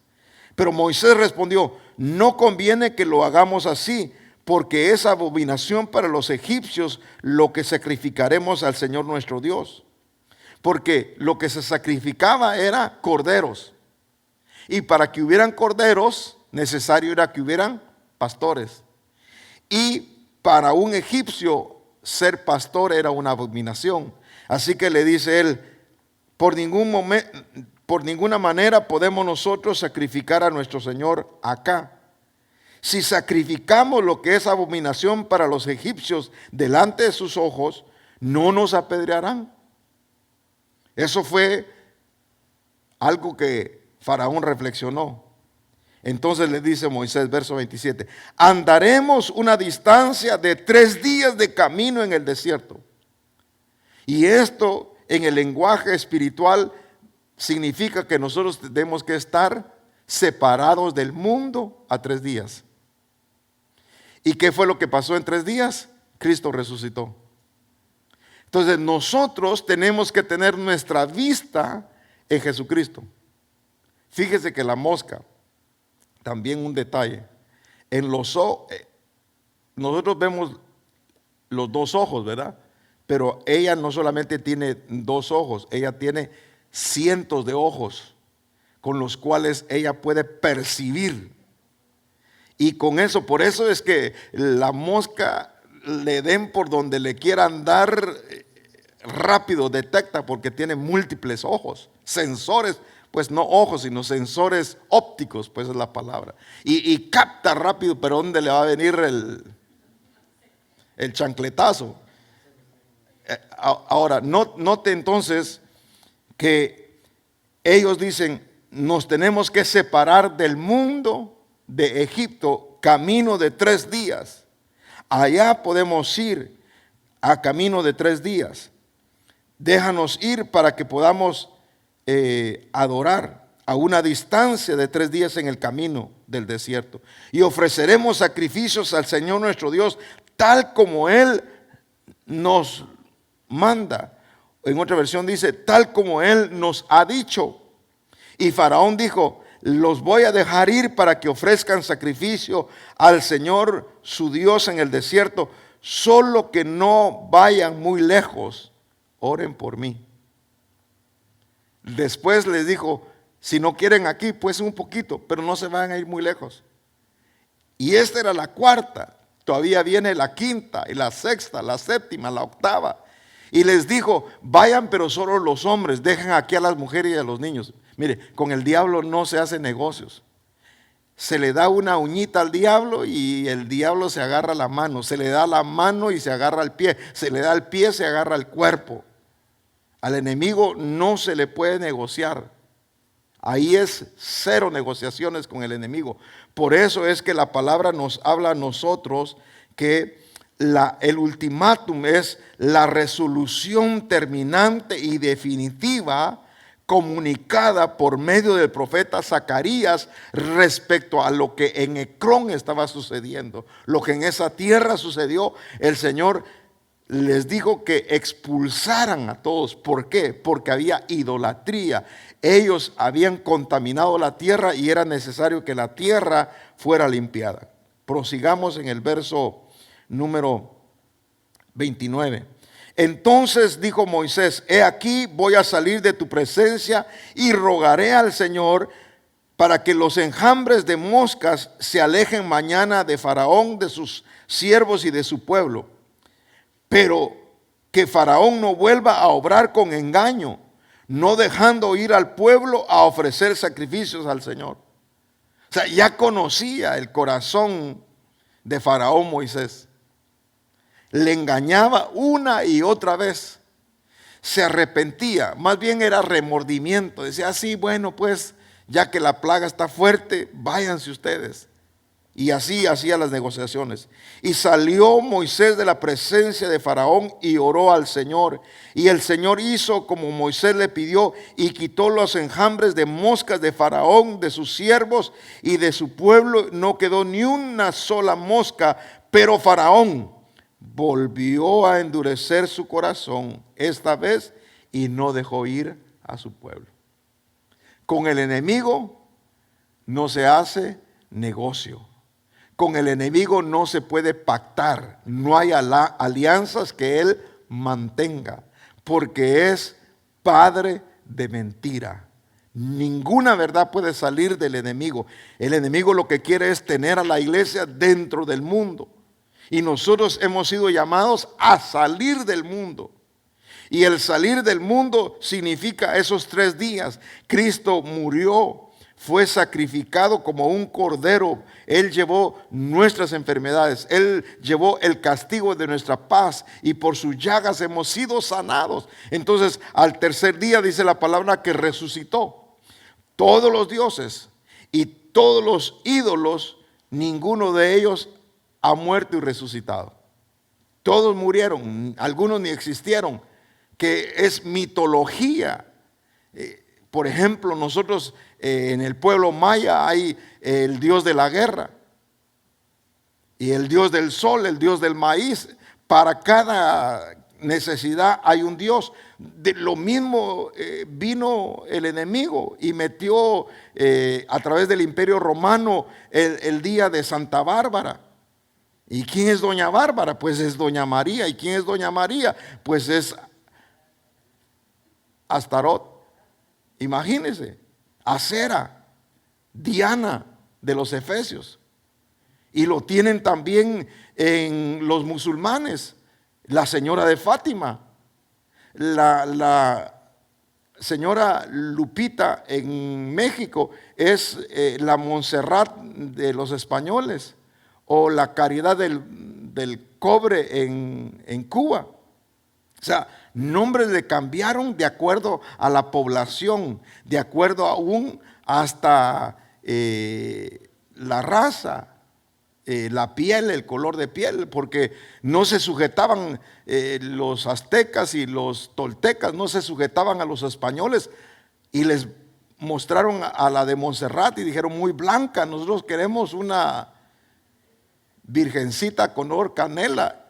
Pero Moisés respondió: no conviene que lo hagamos así, porque es abominación para los egipcios lo que sacrificaremos al Señor nuestro Dios. Porque lo que se sacrificaba era corderos. Y para que hubieran corderos, necesario era que hubieran pastores. Y para un egipcio ser pastor era una abominación. Así que le dice él: por ninguna manera podemos nosotros sacrificar a nuestro Señor acá. Si sacrificamos lo que es abominación para los egipcios delante de sus ojos, no nos apedrearán. Eso fue algo que Faraón reflexionó. Entonces le dice Moisés, verso 27, andaremos una distancia de 3 días de camino en el desierto. Y esto en el lenguaje espiritual significa que nosotros tenemos que estar separados del mundo a 3 días. ¿Y qué fue lo que pasó en 3 días? Cristo resucitó. Entonces nosotros tenemos que tener nuestra vista en Jesucristo. Fíjese que la mosca, también un detalle, nosotros vemos los 2 ojos, ¿verdad? Pero ella no solamente tiene 2 ojos, ella tiene cientos de ojos con los cuales ella puede percibir. Y con eso, por eso es que la mosca le den por donde le quieran dar, rápido detecta porque tiene múltiples ojos, sensores, pues no ojos, sino sensores ópticos, pues es la palabra. Y capta rápido, pero ¿dónde le va a venir el chancletazo? Ahora, note entonces que ellos dicen, nos tenemos que separar del mundo de Egipto, camino de 3 días. Allá podemos ir a camino de 3 días. Déjanos ir para que podamos adorar a una distancia de 3 días en el camino del desierto. Y ofreceremos sacrificios al Señor nuestro Dios, tal como Él nos manda. En otra versión dice, tal como Él nos ha dicho. Y Faraón dijo, los voy a dejar ir para que ofrezcan sacrificio al Señor su Dios en el desierto, solo que no vayan muy lejos, oren por mí. Después les dijo, si no quieren aquí, pues un poquito, pero no se van a ir muy lejos. Y esta era la 4ª, todavía viene la 5ª y la 6ª, la 7ª, la 8ª. Y les dijo, vayan pero solo los hombres, dejen aquí a las mujeres y a los niños. Mire, con el diablo no se hacen negocios. Se le da una uñita al diablo y el diablo se agarra la mano. Se le da la mano y se agarra el pie. Se le da el pie, se agarra el cuerpo. Al enemigo no se le puede negociar. Ahí es 0 negociaciones con el enemigo. Por eso es que la palabra nos habla a nosotros que el ultimátum es la resolución terminante y definitiva comunicada por medio del profeta Zacarías respecto a lo que en Ecrón estaba sucediendo, lo que en esa tierra sucedió. El Señor les dijo que expulsaran a todos. ¿Por qué? Porque había idolatría. Ellos habían contaminado la tierra y era necesario que la tierra fuera limpiada. Prosigamos en el verso número 29. Entonces dijo Moisés, he aquí voy a salir de tu presencia y rogaré al Señor para que los enjambres de moscas se alejen mañana de Faraón, de sus siervos y de su pueblo. Pero que Faraón no vuelva a obrar con engaño, no dejando ir al pueblo a ofrecer sacrificios al Señor. O sea, ya conocía el corazón de Faraón Moisés. Le engañaba una y otra vez. Se arrepentía, más bien era remordimiento. Decía, sí, bueno, pues ya que la plaga está fuerte, váyanse ustedes. Y así hacía las negociaciones. Y salió Moisés de la presencia de Faraón y oró al Señor. Y el Señor hizo como Moisés le pidió y quitó los enjambres de moscas de Faraón, de sus siervos y de su pueblo. No quedó ni una sola mosca, pero Faraón volvió a endurecer su corazón esta vez y no dejó ir a su pueblo. Con el enemigo no se hace negocio. Con el enemigo no se puede pactar. No hay alianzas que él mantenga, porque es padre de mentira. Ninguna verdad puede salir del enemigo. El enemigo lo que quiere es tener a la iglesia dentro del mundo. Y nosotros hemos sido llamados a salir del mundo. Y el salir del mundo significa esos 3 días. Cristo murió, fue sacrificado como un cordero. Él llevó nuestras enfermedades, Él llevó el castigo de nuestra paz, y por sus llagas hemos sido sanados. Entonces, al tercer día dice la palabra que resucitó. Todos los dioses y todos los ídolos, ninguno de ellos ha muerto y resucitado. Todos murieron, algunos ni existieron, que es mitología. Por ejemplo, nosotros en el pueblo maya hay el dios de la guerra y el dios del sol, el dios del maíz. Para cada necesidad hay un dios. De lo mismo vino el enemigo y metió a través del imperio romano el día de Santa Bárbara. ¿Y quién es doña Bárbara? Pues es doña María. ¿Y quién es doña María? Pues es Astarot. Imagínense, Acera, Diana de los Efesios. Y lo tienen también en los musulmanes, la señora de Fátima, la señora Lupita en México es la Montserrat de los españoles, o la Caridad del Cobre en Cuba. O sea, nombres le cambiaron de acuerdo a la población, de acuerdo aún hasta la raza, la piel, el color de piel, porque no se sujetaban los aztecas y los toltecas, no se sujetaban a los españoles, y les mostraron a la de Montserrat y dijeron: muy blanca, nosotros queremos una virgencita color canela,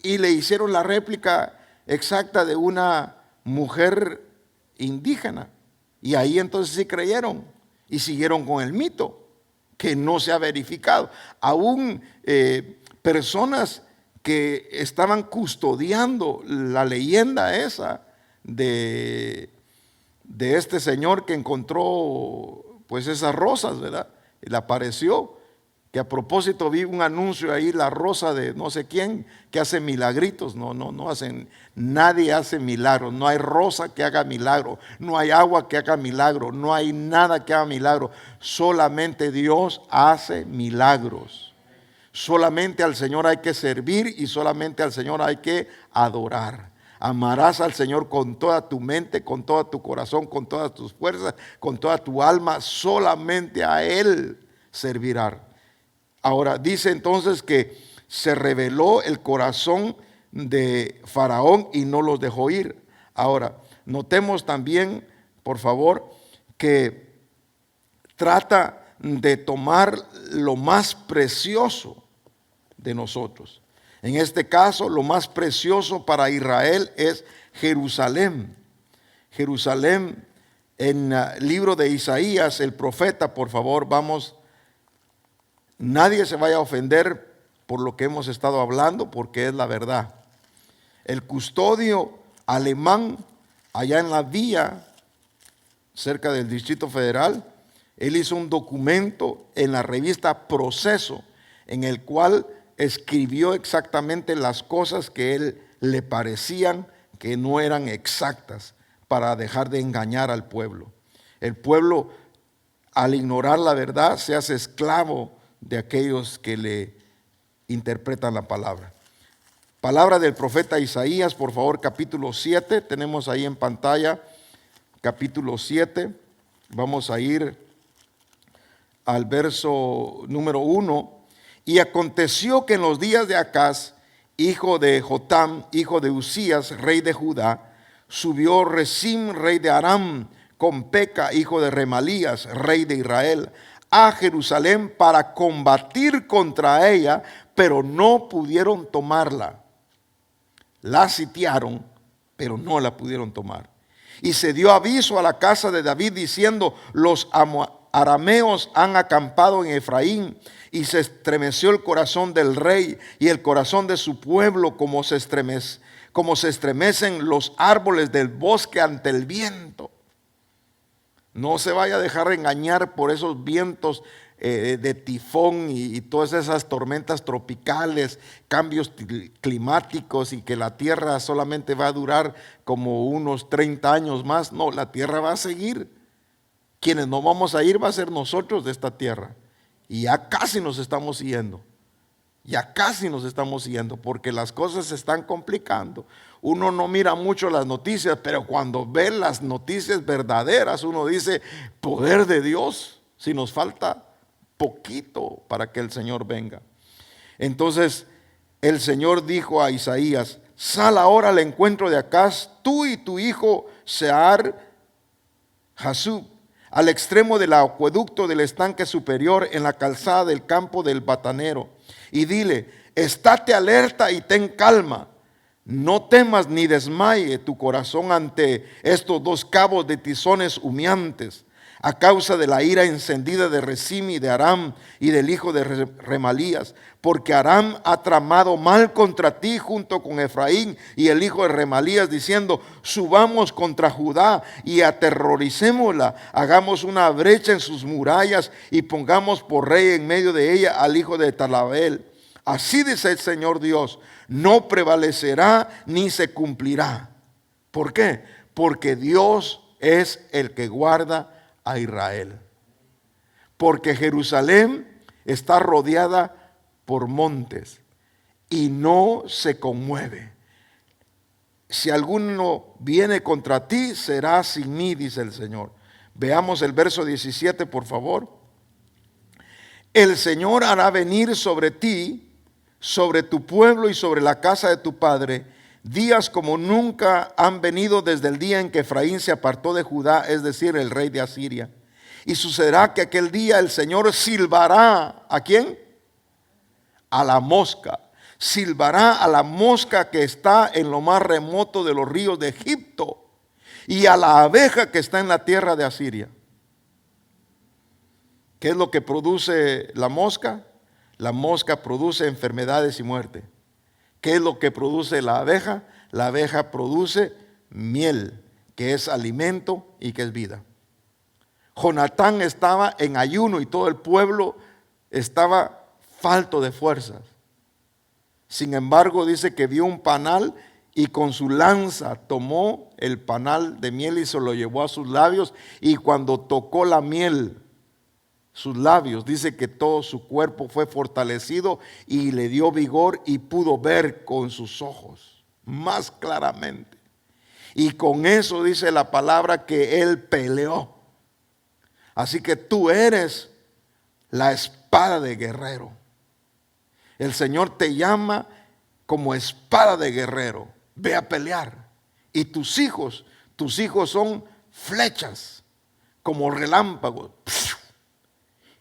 y le hicieron la réplica exacta de una mujer indígena, y ahí entonces sí creyeron y siguieron con el mito que no se ha verificado. Aún personas que estaban custodiando la leyenda esa de este señor que encontró pues esas rosas, ¿verdad? Le apareció, que a propósito vi un anuncio ahí, la rosa de no sé quién, que hace milagritos. No hacen, nadie hace milagros. No hay rosa que haga milagro, no hay agua que haga milagro, no hay nada que haga milagro. Solamente Dios hace milagros. Solamente al Señor hay que servir y solamente al Señor hay que adorar. Amarás al Señor con toda tu mente, con todo tu corazón, con todas tus fuerzas, con toda tu alma. Solamente a Él servirás. Ahora dice entonces que se reveló el corazón de Faraón y no los dejó ir. Ahora, notemos también, por favor, que trata de tomar lo más precioso de nosotros. En este caso, lo más precioso para Israel es Jerusalén. Jerusalén, en el libro de Isaías, el profeta, por favor, vamos. Nadie se vaya a ofender por lo que hemos estado hablando, porque es la verdad. El custodio alemán, allá en la vía, cerca del Distrito Federal, él hizo un documento en la revista Proceso, en el cual escribió exactamente las cosas que él le parecían que no eran exactas, para dejar de engañar al pueblo. El pueblo, al ignorar la verdad, se hace esclavo de aquellos que le interpretan la palabra. Palabra del profeta Isaías, por favor, capítulo 7, tenemos ahí en pantalla, capítulo 7, vamos a ir al verso número 1. Y aconteció que en los días de Acaz, hijo de Jotam, hijo de Usías, rey de Judá, subió Rezim, rey de Aram, con Peca, hijo de Remalías, rey de Israel, a Jerusalén para combatir contra ella, pero no pudieron tomarla. La sitiaron, pero no la pudieron tomar. Y se dio aviso a la casa de David diciendo: los arameos han acampado en Efraín. Y se estremeció el corazón del rey y el corazón de su pueblo, como se estremecen los árboles del bosque ante el viento. No se vaya a dejar engañar por esos vientos de tifón y todas esas tormentas tropicales, cambios climáticos y que la tierra solamente va a durar como unos 30 años más. No, la tierra va a seguir. Quienes no vamos a ir va a ser nosotros de esta tierra. Y ya casi nos estamos yendo. Ya casi nos estamos yendo porque las cosas se están complicando. Uno no mira mucho las noticias, pero cuando ve las noticias verdaderas, uno dice, poder de Dios, si nos falta poquito para que el Señor venga. Entonces el Señor dijo a Isaías, sal ahora al encuentro de Acaz, tú y tu hijo Sear Jasub, al extremo del acueducto del estanque superior en la calzada del campo del batanero, y dile, estate alerta y ten calma, no temas ni desmaye tu corazón ante estos dos cabos de tizones humeantes, a causa de la ira encendida de Resín y de Aram y del hijo de Remalías, porque Aram ha tramado mal contra ti junto con Efraín y el hijo de Remalías, diciendo, subamos contra Judá y aterroricémosla, hagamos una brecha en sus murallas y pongamos por rey en medio de ella al hijo de Talabel. Así dice el Señor Dios, no prevalecerá ni se cumplirá. ¿Por qué? Porque Dios es el que guarda a Israel. Porque Jerusalén está rodeada por montes y no se conmueve. Si alguno viene contra ti, será sin mí, dice el Señor. Veamos el verso 17, por favor. El Señor hará venir sobre ti, sobre tu pueblo y sobre la casa de tu padre, días como nunca han venido desde el día en que Efraín se apartó de Judá, es decir, el rey de Asiria. Y sucederá que aquel día el Señor silbará, ¿a quién? A la mosca. Silbará a la mosca que está en lo más remoto de los ríos de Egipto y a la abeja que está en la tierra de Asiria. ¿Qué es lo que produce la mosca? La mosca produce enfermedades y muerte. ¿Qué es lo que produce la abeja? La abeja produce miel, que es alimento y que es vida. Jonatán estaba en ayuno y todo el pueblo estaba falto de fuerzas. Sin embargo, dice que vio un panal y con su lanza tomó el panal de miel y se lo llevó a sus labios, y cuando tocó la miel, sus labios, dice que todo su cuerpo fue fortalecido y le dio vigor y pudo ver con sus ojos más claramente. Y con eso dice la palabra que él peleó. Así que tú eres la espada de guerrero. El Señor te llama como espada de guerrero. Ve a pelear. Y tus hijos son flechas como relámpagos.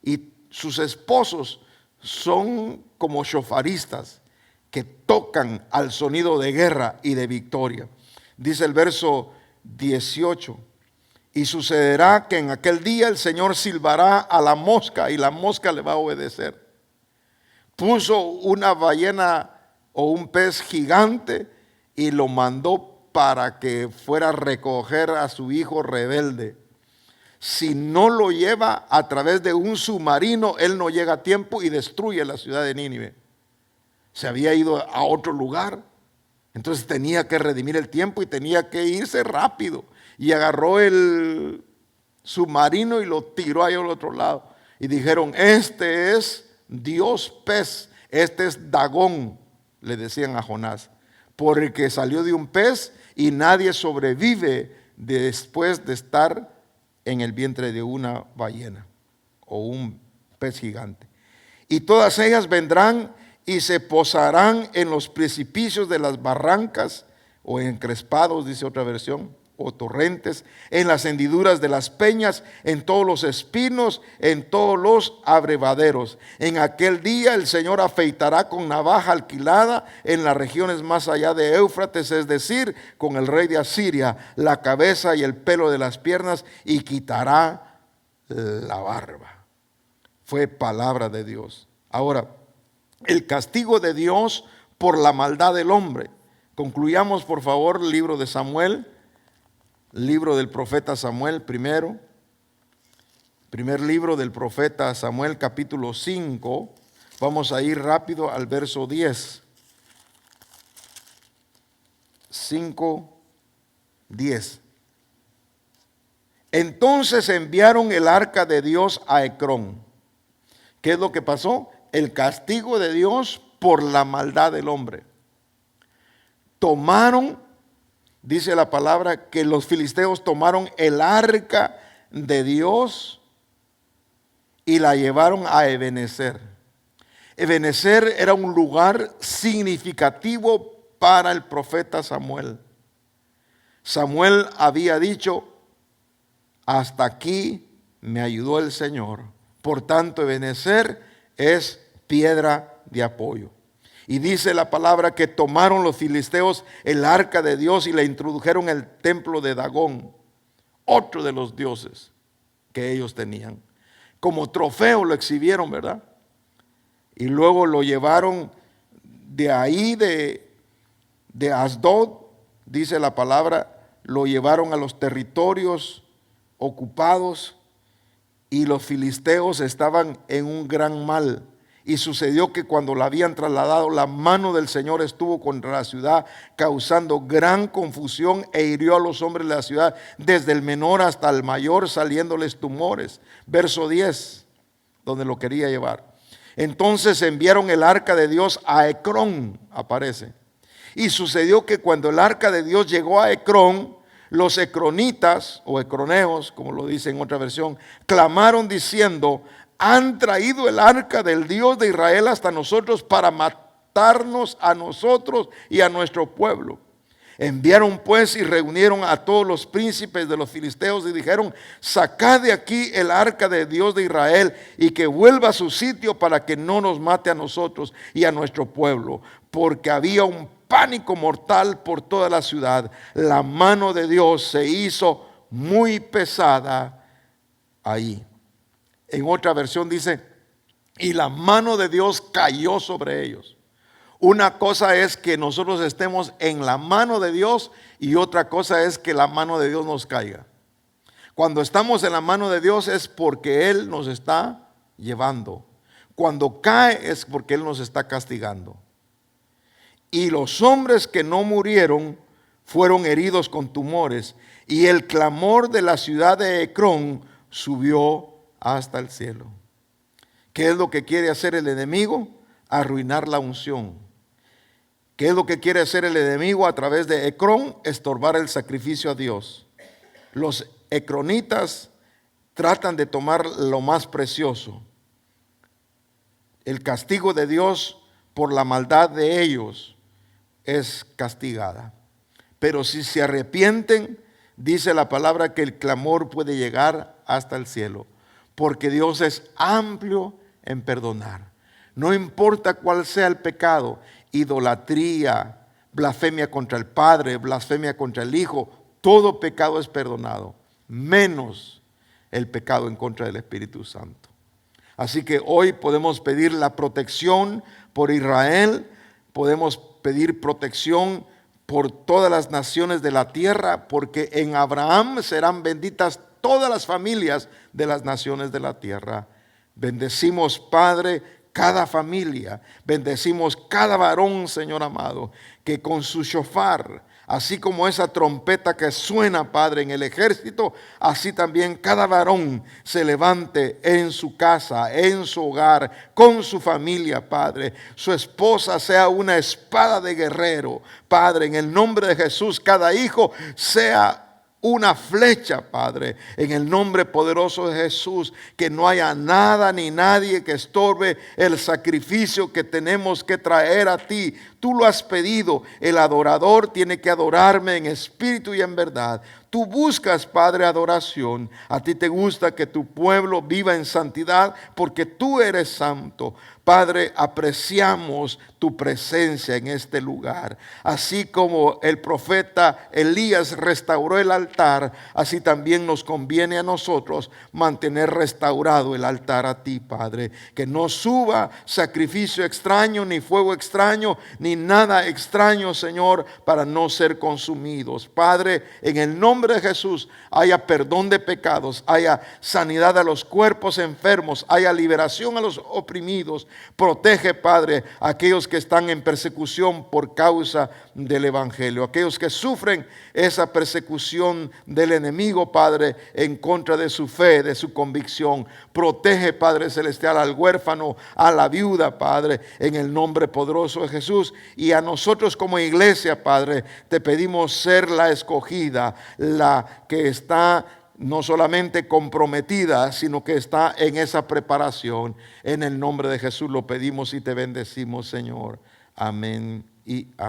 Y sus esposos son como shofaristas que tocan al sonido de guerra y de victoria. Dice el verso 18, y sucederá que en aquel día el Señor silbará a la mosca y la mosca le va a obedecer. Puso una ballena o un pez gigante y lo mandó para que fuera a recoger a su hijo rebelde. Si no lo lleva a través de un submarino, él no llega a tiempo y destruye la ciudad de Nínive. Se había ido a otro lugar, entonces tenía que redimir el tiempo y tenía que irse rápido. Y agarró el submarino y lo tiró ahí al otro lado. Y dijeron, este es Dios pez, este es Dagón, le decían a Jonás, porque salió de un pez y nadie sobrevive después de estar en el vientre de una ballena o un pez gigante. Y todas ellas vendrán y se posarán en los precipicios de las barrancas o encrespados, dice otra versión, o torrentes, en las hendiduras de las peñas, en todos los espinos, en todos los abrevaderos. En aquel día el Señor afeitará con navaja alquilada en las regiones más allá de Éufrates, es decir, con el rey de Asiria, la cabeza y el pelo de las piernas, y quitará la barba. Fue palabra de Dios. Ahora, el castigo de Dios por la maldad del hombre. Concluyamos, por favor, el libro de Samuel. Libro del profeta Samuel primero, Primer libro del profeta Samuel, capítulo 5. Vamos a ir rápido al verso 10. 5:10. Entonces enviaron el arca de Dios a Ecrón. ¿Qué es lo que pasó? El castigo de Dios por la maldad del hombre. Tomaron, dice la palabra, que los filisteos tomaron el arca de Dios y la llevaron a Ebenezer. Ebenezer era un lugar significativo para el profeta Samuel. Samuel había dicho: hasta aquí me ayudó el Señor. Por tanto, Ebenezer es piedra de apoyo. Y dice la palabra que tomaron los filisteos el arca de Dios y la introdujeron en el templo de Dagón, otro de los dioses que ellos tenían. Como trofeo lo exhibieron, ¿verdad? Y luego lo llevaron de ahí, de Asdod, dice la palabra, lo llevaron a los territorios ocupados, y los filisteos estaban en un gran mal. Y sucedió que cuando la habían trasladado, la mano del Señor estuvo contra la ciudad, causando gran confusión, e hirió a los hombres de la ciudad, desde el menor hasta el mayor, saliéndoles tumores. Verso 10, donde lo quería llevar. Entonces enviaron el arca de Dios a Ecrón, aparece. Y sucedió que cuando el arca de Dios llegó a Ecrón, los ecronitas, o ecroneos, como lo dice en otra versión, clamaron diciendo: han traído el arca del Dios de Israel hasta nosotros para matarnos a nosotros y a nuestro pueblo. Enviaron pues y reunieron a todos los príncipes de los filisteos y dijeron: sacad de aquí el arca de Dios de Israel y que vuelva a su sitio, para que no nos mate a nosotros y a nuestro pueblo. Porque había un pánico mortal por toda la ciudad. La mano de Dios se hizo muy pesada ahí. En otra versión dice: y la mano de Dios cayó sobre ellos. Una cosa es que nosotros estemos en la mano de Dios, y otra cosa es que la mano de Dios nos caiga. Cuando estamos en la mano de Dios es porque Él nos está llevando. Cuando cae es porque Él nos está castigando. Y los hombres que no murieron fueron heridos con tumores, y el clamor de la ciudad de Ecrón subió hasta el cielo. ¿Qué es lo que quiere hacer el enemigo? Arruinar la unción. ¿Qué es lo que quiere hacer el enemigo a través de Ecrón? Estorbar el sacrificio a Dios. Los ecronitas tratan de tomar lo más precioso. El castigo de Dios por la maldad de ellos es castigada. Pero si se arrepienten, dice la palabra que el clamor puede llegar hasta el cielo, porque Dios es amplio en perdonar. No importa cuál sea el pecado: idolatría, blasfemia contra el Padre, blasfemia contra el Hijo, todo pecado es perdonado, menos el pecado en contra del Espíritu Santo. Así que hoy podemos pedir la protección por Israel, podemos pedir protección por todas las naciones de la tierra, porque en Abraham serán benditas todas las familias de las naciones de la tierra. Bendecimos, Padre, cada familia, bendecimos cada varón, Señor amado, que con su shofar, así como esa trompeta que suena, Padre, en el ejército, así también cada varón se levante en su casa, en su hogar, con su familia, Padre. Su esposa sea una espada de guerrero, Padre, en el nombre de Jesús. Cada hijo sea una flecha, Padre, en el nombre poderoso de Jesús. Que no haya nada ni nadie que estorbe el sacrificio que tenemos que traer a ti. Tú lo has pedido. El adorador tiene que adorarme en espíritu y en verdad. Tú buscas, Padre, adoración. A ti te gusta que tu pueblo viva en santidad, porque tú eres santo. Padre, apreciamos tu presencia en este lugar. Así como el profeta Elías restauró el altar, así también nos conviene a nosotros mantener restaurado el altar a ti, Padre. Que no suba sacrificio extraño, ni fuego extraño, ni ni nada extraño, Señor, para no ser consumidos. Padre, en el nombre de Jesús, haya perdón de pecados, haya sanidad a los cuerpos enfermos, haya liberación a los oprimidos. Protege, Padre, a aquellos que están en persecución por causa del Evangelio, aquellos que sufren esa persecución del enemigo, Padre, en contra de su fe, de su convicción. Protege, Padre Celestial, al huérfano, a la viuda, Padre, en el nombre poderoso de Jesús. Y a nosotros como iglesia, Padre, te pedimos ser la escogida, la que está no solamente comprometida, sino que está en esa preparación. En el nombre de Jesús lo pedimos y te bendecimos, Señor. Amén y amén.